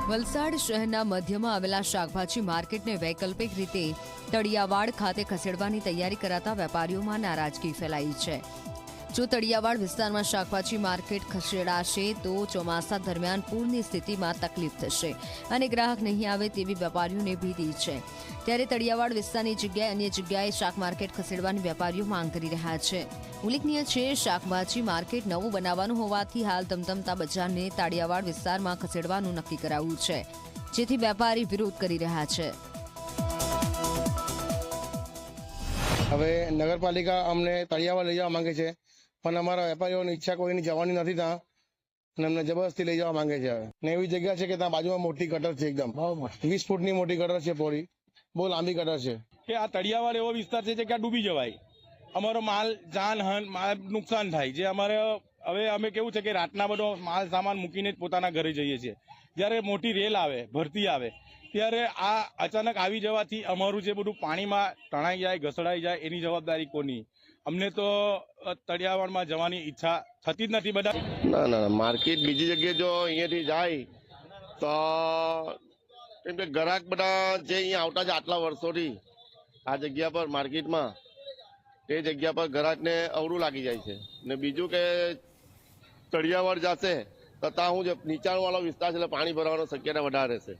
વલસાડ શહેરના મધ્યમાં આવેલા શાકભાજી માર્કેટને વૈકલ્પિક રીતે તળિયાવાડ ખાતે ખસેડવાની તૈયારી કરાતા વેપારીઓમાં નારાજગી ફેલાઈ છે। જો તળિયાવાડ વિસ્તારમાં શાકભાજી માર્કેટ ખસેડાશે તો ચોમાસા દરમિયાન પૂરની સ્થિતિમાં તકલીફ થશે અને ગ્રાહક નહીં આવે તેવી વેપારીઓને ભીતિ છે। ત્યારે તળિયાવાડ વિસ્તારની જગ્યાએ અન્ય જગ્યાએ શાક માર્કેટ ખસેડવાની વેપારીઓ માંગ કરી રહ્યા છે। ઉલ્લેખનીય છે, શાકભાજી માર્કેટ નવું બનાવવાનું હોવાથી હાલ ધમધમતા બજારને તળિયાવાડ વિસ્તારમાં ખસેડવાનું નક્કી કરાયું છે, જેથી વેપારી વિરોધ કરી રહ્યા છે। હવે નગરપાલિકા અમને તળિયાવાડ લઈ જવા માંગે છે, પણ અમારા વેપારીઓની ઈચ્છા કોઈની જવાની નથી ત્યાં, અને અમને જબરદસ્તી લઈ જવા માંગે છે। ને એવી જગ્યા છે કે ત્યાં બાજુમાં મોટી ગટર છે, એકદમ 20 ફૂટની મોટી ગટર છે, પોળી બહુ લાંબી ગટર છે કે આ તળિયાવાડ એવો વિસ્તાર છે કે આ ડૂબી જવાય, અમારો માલ જાનહાન નુકસાન થાય। જે અમારે હવે અમે કેવું છે કે રાતના બધો માલ સામાન મૂકીને જ પોતાના ઘરે જઈએ છીએ। જ્યારે મોટી રેલ આવે, ભરતી આવે, ત્યારે આ અચાનક આવી જવાથી અમારું જે બધું પાણીમાં તણાઈ જાય, ઘસડાઈ જાય, એની જવાબદારી કોની? અમને તો તળિયાવાડમાં જવાની ઈચ્છા થતી જ નથી। બધા ના માર્કેટ બીજી જગ્યાએ જો અહીંયાથી જાય તો કેમ કે ગ્રાહક બધા જે અહીંયા આવતા છે આટલા વર્ષોથી આ જગ્યા પર માર્કેટમાં, તે જગ્યા પર ગ્રાહકને અવળું લાગી જાય છે। ને બીજું કે તળિયાવાડ જશે તો ત્યાં હું જે નીચાણવાળો વિસ્તાર છે એટલે પાણી ભરવાની શક્યતા વધારે છે।